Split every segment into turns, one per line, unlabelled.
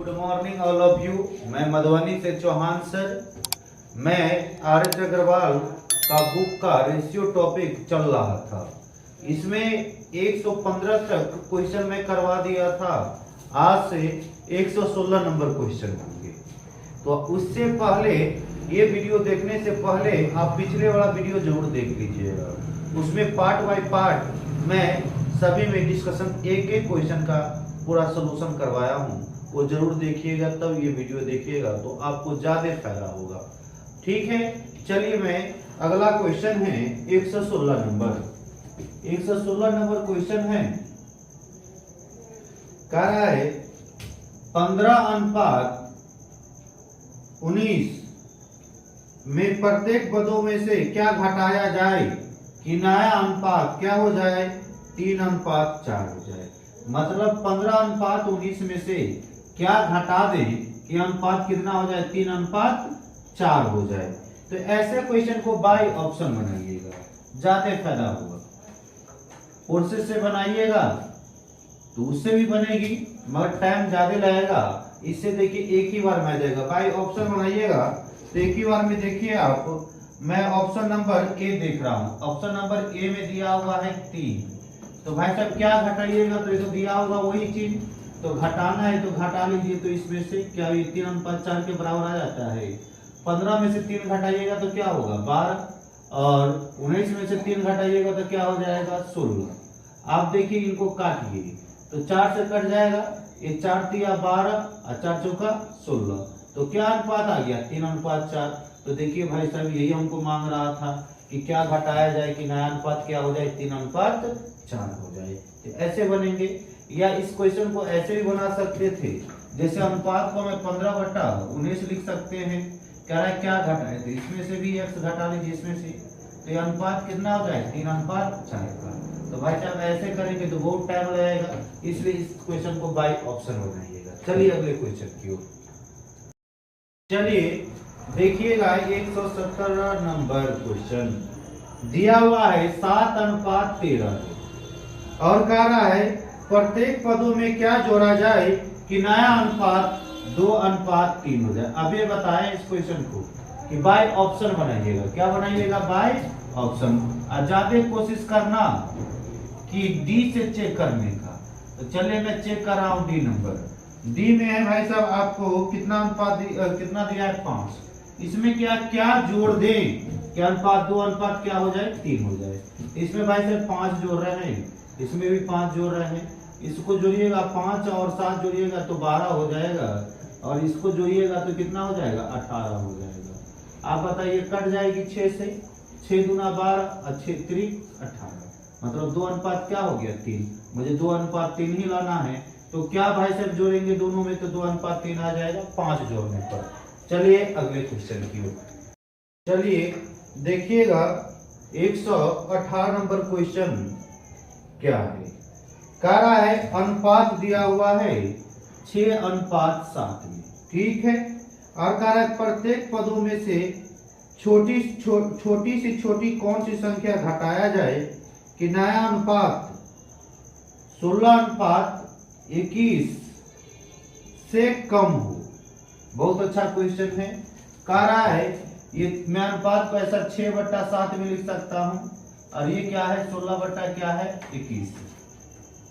Good morning all of you. मैं मधुबनी से Chauhan sir. मैं आर.एस. अग्रवाल का बुक का रेशियो टॉपिक चल रहा था। इसमें 115 तक क्वेश्चन मैं करवा दिया था। आज से 116 नंबर क्वेश्चन होंगे। तो उससे पहले ये वीडियो देखने से पहले आप पिछले वाला वीडियो जरूर देख लीजिएगा। उसमें पार्ट बाय पार्ट मैं सभी में डिस्कशन एक एक क्वेश्चन का पूरा सलूशन करवाया हूँ। वो जरूर देखिएगा, तब ये वीडियो देखिएगा तो आपको ज्यादा फायदा होगा। ठीक है, चलिए मैं अगला क्वेश्चन है 116 नंबर। 116 नंबर क्वेश्चन है, कह रहा है 15:19 में प्रत्येक पदों में से क्या घटाया जाए कि नया अनुपात क्या हो जाए, 3:4 हो जाए। मतलब 15:19 में से क्या घटा दे कि अनुपात कितना हो जाए, 3:4 हो जाए। तो ऐसे क्वेश्चन को बाय ऑप्शन बनाइएगा, ज्यादा फायदा होगा। प्रोसेस से बनाइएगा तो उससे भी बनेगी मगर टाइम ज्यादा लगेगा। इससे देखिए एक ही बार में आ जाएगा। बाय ऑप्शन बनाइएगा तो एक ही बार में देखिए आप। मैं ऑप्शन नंबर ए देख रहा हूँ। ऑप्शन नंबर ए में दिया हुआ है 3। तो भाई साहब क्या घटाइएगा, तो ये तो दिया होगा वही चीज, तो घटाना है तो घटा लीजिए। तो इसमें से क्या 3:4 के बराबर आ जाता है। 15 में से 3 घटाइएगा तो क्या होगा 12, और 19 में से 3 घटाइएगा तो क्या हो जाएगा 16। आप देखिए इनको काटिए तो 4 से कट जाएगा। ये 4 तिया 12 और 4 चौका 16। तो क्या अनुपात आ गया, 3:4। तो देखिए भाई साहब यही हमको मांग रहा था कि क्या घटाया जाए कि नया अनुपात क्या हो जाए, 3:4 हो जाए। तो ऐसे बनेंगे, या इस क्वेश्चन को ऐसे भी बना सकते थे। जैसे अनुपात को हमें 15/19 लिख सकते हैं। कह रहा है क्या घटाए, तो इसमें से भी x घटा लीजिए इसमें से। तो ये अनुपात कितना हो जाए, 3:4 का। तो भाई साहब ऐसे करेंगे तो बहुत टाइम लगेगा, इसलिए इस क्वेश्चन को बाय ऑप्शन बनाइएगा। चलिए अगले क्वेश्चन की ओर चलिए। देखिएगा 117 नंबर क्वेश्चन दिया हुआ है 7:13 और कह रहा है प्रत्येक पदों में क्या जोड़ा जाए कि नया अनुपात 2:3 हो जाए। अब ये बताएं इस क्वेश्चन को कि बाय ऑप्शन बनाइएगा। क्या बनाइएगा, बाय ऑप्शन। ज्यादा कोशिश करना कि डी से चेक करने का। तो चलिए मैं चेक कर रहा हूँ डी नंबर। डी में है भाई साहब आपको कितना अनुपात कितना दिया है, 5। इसमें क्या क्या जोड़ दे कि अनुपात 2 क्या हो जाए, 3 हो जाए। इसमें भाई साहब 5 जोड़ रहे हैं, इसमें भी 5 जोड़ रहे हैं। इसको जोड़िएगा 5 और 7 जोड़िएगा तो 12 हो जाएगा, और इसको जोड़िएगा तो कितना हो जाएगा, 18 हो जाएगा। आप बताइए कट जाएगी 6 से, 6 दूना 12 और 6 3 18। मतलब 2 क्या हो गया, 3। मुझे 2:3 ही लाना है। तो क्या भाई साहब जोड़ेंगे दोनों में, तो 2:3 आ जाएगा 5 जोड़ने पर। चलिए अगले क्वेश्चन की ओर चलिए। देखिएगा 118 नंबर क्वेश्चन क्या है। कह रहा है अनुपात दिया हुआ है 6:7 में, ठीक है। और कह रहा है प्रत्येक पदों में से छोटी से छोटी कौन सी संख्या घटाया जाए कि नया अनुपात 16:21 से कम हो। बहुत अच्छा क्वेश्चन है। कह रहा है ये मैं अनुपात को ऐसा 6/7 में लिख सकता हूं, और ये क्या है 16/21।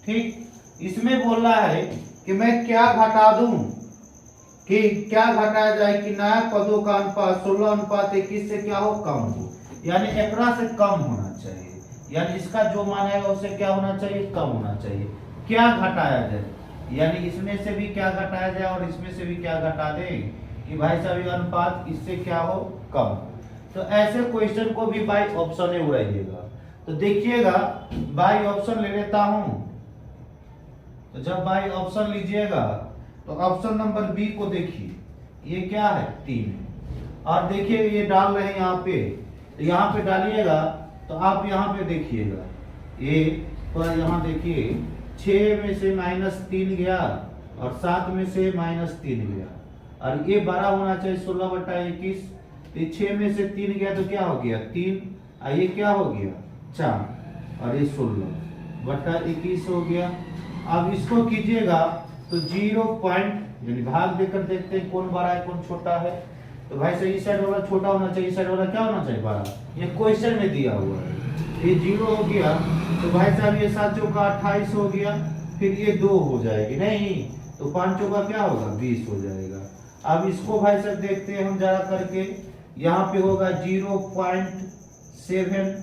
ठीक, इसमें बोल रहा है कि मैं क्या घटा दूं, कि क्या घटाया जाए कि नया पदों का अनुपात 16:21 से क्या हो, कम हो। यानी एकरा से कम होना चाहिए, यानी इसका जो मान है उससे क्या होना चाहिए, कम होना चाहिए। क्या घटाया जाए, यानी इसमें से भी क्या घटाया जाए और इसमें से भी क्या घटा दे कि भाई साहब ये अनुपात इससे क्या हो, कम। तो ऐसे क्वेश्चन को भी बाय ऑप्शन में उड़ाइएगा। तो देखिएगा बाय ऑप्शन ले लेता हूं। तो जब बाय ऑप्शन लीजिएगा तो ऑप्शन नंबर बी को देखिए, ये क्या है 3। और देखिए ये डाल रहे हैं यहाँ पे, तो यहाँ पे डालिएगा तो आप यहाँ पे देखिएगा ये पर यहाँ देखिए 6 में से -3 गया और 7 में से -3 गया, और ये बड़ा होना चाहिए 16/21। तो 6 में से 3 गया तो क्या हो गया 3, और ये क्या हो गया 4, और ये 16/21 हो गया। अब इसको कीजिएगा तो तो 0 पॉइंट यानी भाग देकर देखते हैं कौन बड़ा है कौन छोटा है। तो भाई साहब इस साइड वाला छोटा होना चाहिए, इस साइड वाला क्या होना चाहिए बड़ा। ये क्वेश्चन में दिया हुआ है। ये 0 हो गया तो भाई साहब ये 7 चौका 28 हो गया, फिर ये 2 हो जाएगी नहीं, तो 5 चौका क्या होगा 20 हो जाएगा। अब इसको भाई साहब देखते हैं हम जरा करके, यहाँ पे होगा 0.7।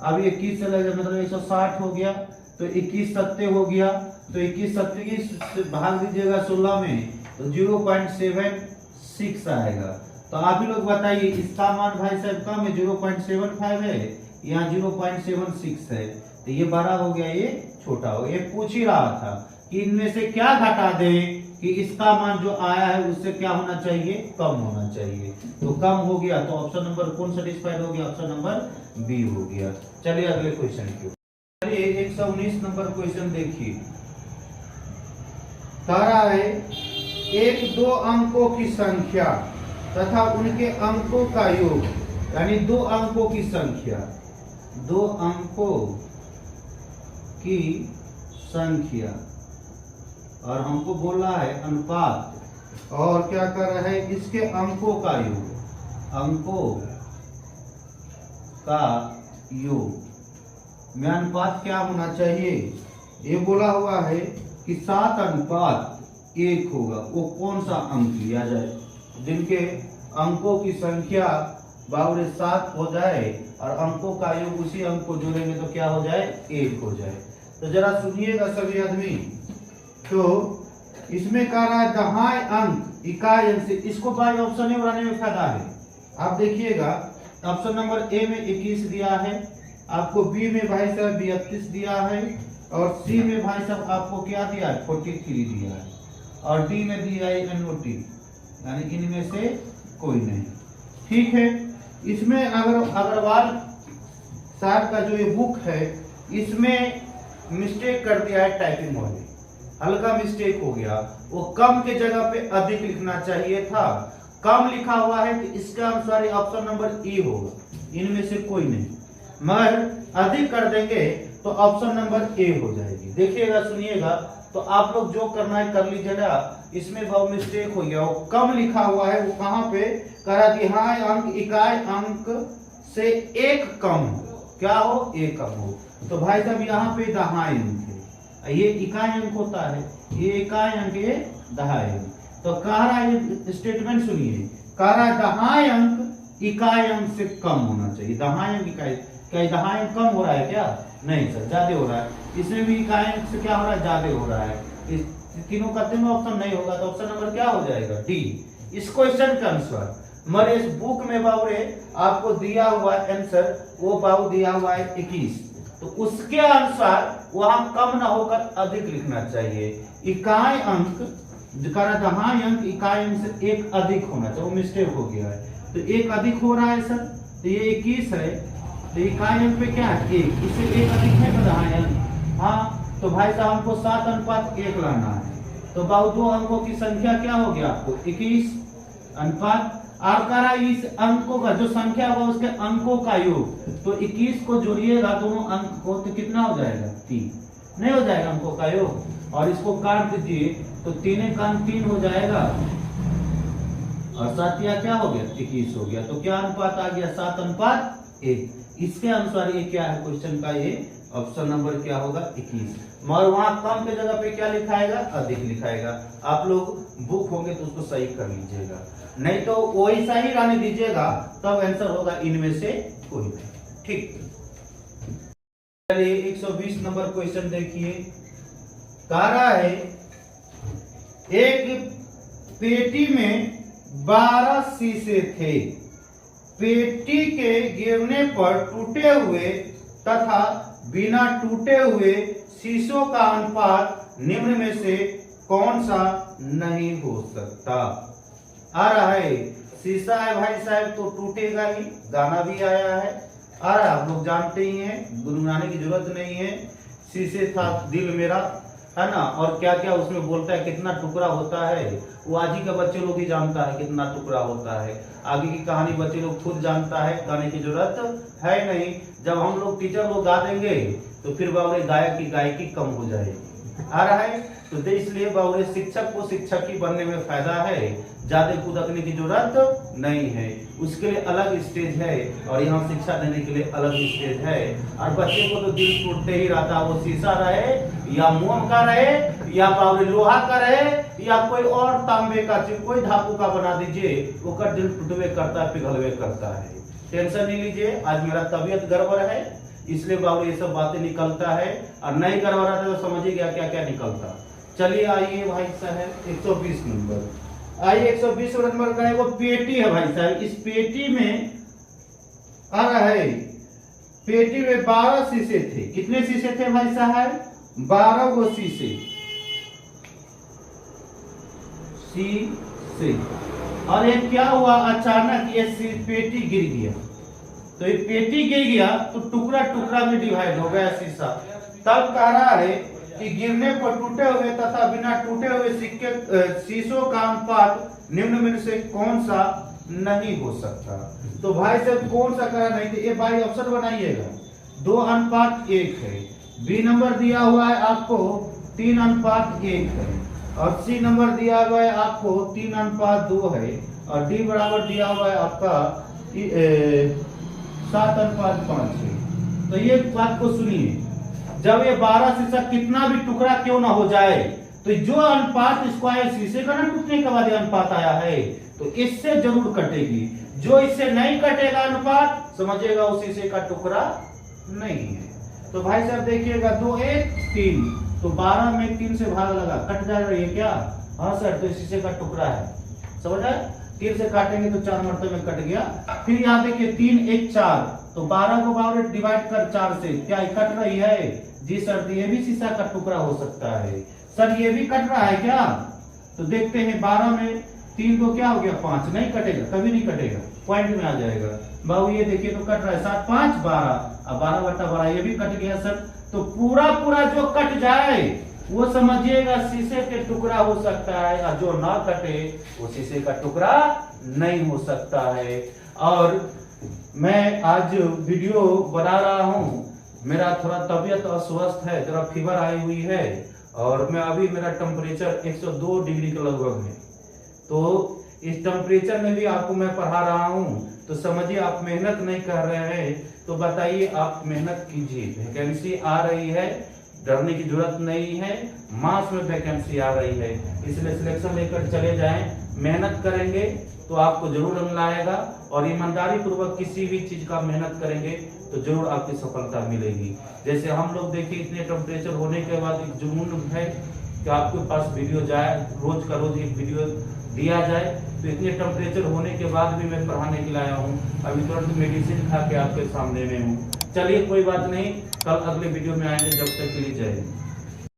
अब 21 चला गया मतलब 160 हो गया, तो 21 सत्ते हो गया, तो 21 सत्ते की भाग दीजिएगा 16 में तो 0.76 आएगा। तो आप ही लोग बताइए इसका मान भाई साहब कम है 0.75 है, यहाँ 0.76 है, तो ये बड़ा हो गया ये छोटा हो गया। ये पूछ ही रहा था कि इनमें से क्या घटा दें कि इसका मान जो आया है उससे क्या होना चाहिए कम होना चाहिए। तो कम हो गया तो ऑप्शन नंबर कौन सेटिस्फाइड हो गया, ऑप्शन नंबर बी हो गया। चलिए अगले क्वेश्चन की ओर। चलिए 119 नंबर क्वेश्चन देखिए, कह रहा है एक दो अंकों की संख्या तथा उनके अंकों का योग, यानी 2 अंकों की संख्या, 2 अंकों की संख्या और हमको बोला है अनुपात, और क्या कर रहा है इसके अंकों का योग, अंकों का योग में अनुपात क्या होना चाहिए। ये बोला हुआ है कि 7:1 होगा। वो कौन सा अंक लिया जाए जिनके अंकों की संख्या बावरे 7 हो जाए और अंकों का योग उसी अंक को जोड़ेंगे तो क्या हो जाए 1 हो जाए। तो जरा सुनिएगा सभी आदमी, तो इसमें कह रहा है दहाई अंक इकाई अंक से, इसको बाई ऑप्शन में बनाने में फायदा है। आप देखिएगा ऑप्शन नंबर ए में 21 दिया है, आपको बी में भाई साहब 32 दिया है, और सी में भाई साहब आपको क्या दिया है 43 दिया है, और डी में दिया है NOT, यानी इनमें से कोई नहीं। ठीक है, इसमें अग्रवाल साहब का जो ये बुक है इसमें मिस्टेक कर दिया है, टाइपिंग वाले हल्का मिस्टेक हो गया। वो कम के जगह पे अधिक लिखना चाहिए था, कम लिखा हुआ है तो इसका अनुसार ऑप्शन नंबर ई होगा, इनमें से कोई नहीं। मगर अधिक कर देंगे तो ऑप्शन नंबर ए हो जाएगी। देखिएगा सुनिएगा, तो आप लोग जो करना है कर लीजिएगा। इसमें बहुत मिस्टेक हो गया, वो कम लिखा हुआ है, वो कहाँ पे करा कि हाँ अंक इकाई अंक से 1 कम हो, क्या हो 1 कम हो। तो भाई साहब यहाँ पे दहाई अंक है, ये इकाई अंक होता है, ये इकाई अंक ये दहाई अंक। तो कह रहा है स्टेटमेंट सुनिए, कह रहा है दहाई अंक इकाई अंक से कम होना चाहिए। दहाई अंक इकाई, क्या दहाई अंक कम हो रहा है क्या, नहीं सर ज्यादा हो रहा है। इसमें भी इकाई अंक से क्या हो रहा है ज्यादा हो रहा है। इस तीनों का तीनों ऑप्शन नहीं होगा तो ऑप्शन नंबर क्या हो जाएगा डी। इस क्वेश्चन के अनुसार मगर इस बुक में बाबू आपको दिया हुआ आंसर वो बाबू दिया हुआ है 21, तो उसके अनुसार वहां कम ना होकर अधिक लिखना चाहिए। इकाई अंक दहाई अंक इकाई अंक से 1 अधिक होना चाहिए, वो मिस्टेक हो गया है। तो 1 अधिक हो रहा है सर, तो ये 21 है, तो इकाई अंक पे क्या है 1, इससे 1 अधिक है ना दहाई अंक। हाँ, तो भाई साहब हमको 7:1 लाना है, तो बाबू 2 अंकों की संख्या क्या हो गया आपको 21 अनुपात आकार इस अंकों का जो संख्या होगा उसके अंकों का योग, तो 21 को जोड़िएगा दोनों अंक को तो कितना हो जाएगा 3, नहीं हो जाएगा अंकों का योग, और इसको काट दीजिए तो 3 का 3 हो जाएगा और 7 क्या हो गया 21 हो गया। तो क्या अनुपात आ गया 7:1। इसके अनुसार ये क्या है क्वेश्चन का, ये ऑप्शन नंबर क्या होगा 21। मगर वहां कम के जगह पे क्या लिखाएगा अधिक लिखाएगा। आप लोग बुक होंगे तो उसको सही कर लीजिएगा, नहीं तो वही सही रहने दीजिएगा, तब आंसर होगा इनमें से कोई नहीं। ठीक, चलिए 120 नंबर क्वेश्चन देखिए, कह रहा है एक पेटी में 12 शीशे थे, पेटी के गिरने पर टूटे हुए तथा बिना टूटे हुए शीशों का अनुपात निम्न में से कौन सा नहीं हो सकता। आ रहा है शीशा है भाई साहब तो टूटेगा ही, गाना भी आया है, आ रहा है आप लोग जानते ही हैं, गुनगुनाने की जरूरत नहीं है। शीशे था दिल मेरा, है ना, और क्या क्या उसमें बोलता है, कितना टुकड़ा होता है वो आज ही का बच्चे लोग ही जानता है कितना टुकड़ा होता है। आगे की कहानी बच्चे लोग खुद जानता है, गाने की जरूरत है नहीं। जब हम लोग टीचर लोग गा देंगे तो फिर बाबू गायक की गायकी कम हो जाएगी। आ रहा है। तो इसलिए बाबू शिक्षक को शिक्षक ही बनने में फायदा है, ज्यादा कुदकने की जरूरत नहीं है। उसके लिए अलग स्टेज है और यहाँ शिक्षा देने के लिए अलग स्टेज है। और बच्चे को तो दिल टूटते ही रहता, वो शीशा रहे या मोम का रहे या बाबू लोहा का रहे या कोई और तांबे का कोई धातु का बना दीजिए, वो का दिल टूटवे करता है, पिघलवे करता है। टेंशन नहीं लीजिए, आज मेरा तबीयत गड़बड़ है इसलिए बाबू ये सब बातें निकलता है, और नहीं गड़बड़ है तो समझिएगा क्या क्या निकलता। चलिए आइए भाई साहब 120 नंबर, आइए 120 नंबर का है वो पेटी है भाई साहब। इस पेटी में आ रहा है, पेटी में 12 शीशे थे। कितने शीशे थे भाई साहब? 12 गो शीशे। और ये क्या हुआ, अचानक ये पेटी गिर गया। तो ये पेटी गिर गया तो टुकड़ा टुकड़ा में डिवाइड हो गया शीशा। तब कह रहा है कि गिरने पर टूटे हुए तथा बिना टूटे हुए शीशों का अनुपात निम्न में से कौन सा नहीं हो सकता। तो भाई साहब कौन सा करा नहीं थे, ये भाई ऑप्शन बनाइएगा। 2:1 है, बी नंबर दिया हुआ है आपको 3:1 है, और सी नंबर दिया हुआ है आपको 3:2 है, और डी बराबर दिया हुआ है आपका 7:5 है। तो ये बात को सुनिए, जब ये 12 शीशा कितना भी टुकड़ा क्यों ना हो जाए, तो जो अनुपात स्क्वायर शीशे का ना टूटने के बाद अनुपात आया है तो इससे जरूर कटेगी। जो इससे नहीं कटेगा अनुपात, समझिएगा उस शीशे का टुकड़ा नहीं है। तो भाई साहब देखिएगा 2 1 3, तो 12 में 3 से भाग लगा, कट जा रही है क्या? हाँ सर, तो शीशे का टुकड़ा है, समझ आए? 3 से काटेंगे तो 4 मरतबे में कट गया। फिर यहाँ देखिए 3 1 4, तो 12 को बाबू डिवाइड कर 4 से, क्या कट रही है? जी सर, ये भी शीशा का टुकड़ा हो सकता है। सर ये भी कट रहा है क्या? तो देखते हैं 12 में 3 को क्या हो गया 5, नहीं कटेगा, कभी नहीं कटेगा, पॉइंट में आ जाएगा। बाबू ये देखिए तो कट रहा है 7 5 12, अब 12/12 ये भी कट गया सर। तो पूरा पूरा जो कट जाए वो समझिएगा शीशे के टुकड़ा हो सकता है, और जो ना कटे वो शीशे का टुकड़ा नहीं हो सकता है। और मैं आज वीडियो बना रहा हूँ, मेरा थोड़ा तबीयत अस्वस्थ है, जरा फीवर आई हुई है, और मैं अभी मेरा टेम्परेचर 102 डिग्री के लगभग है। तो इस टेम्परेचर में भी आपको मैं पढ़ा रहा हूँ, तो समझिए आप मेहनत नहीं कर रहे हैं, तो बताइए आप मेहनत कीजिए। वैकेंसी आ रही है, डरने की जरूरत नहीं है, मास में वैकेंसी आ रही है, इसलिए सिलेक्शन लेकर चले जाएं। मेहनत करेंगे तो आपको जरूर रंग लाएगा, और ईमानदारी पूर्वक किसी भी चीज का मेहनत करेंगे तो जरूर आपकी सफलता मिलेगी। जैसे हम लोग देखिए इतने टेम्परेचर होने के बाद एक जुनून है कि आपके पास वीडियो जाए, रोज का रोज एक वीडियो दिया जाए। तो इतने टेम्परेचर होने के बाद भी मैं पढ़ाने के लिए आया हूँ, अभी तुरंत मेडिसिन खा के आपके सामने में हूँ। चलिए कोई बात नहीं, कल अगले वीडियो में आएंगे, जब तक के लिए जय हिंद।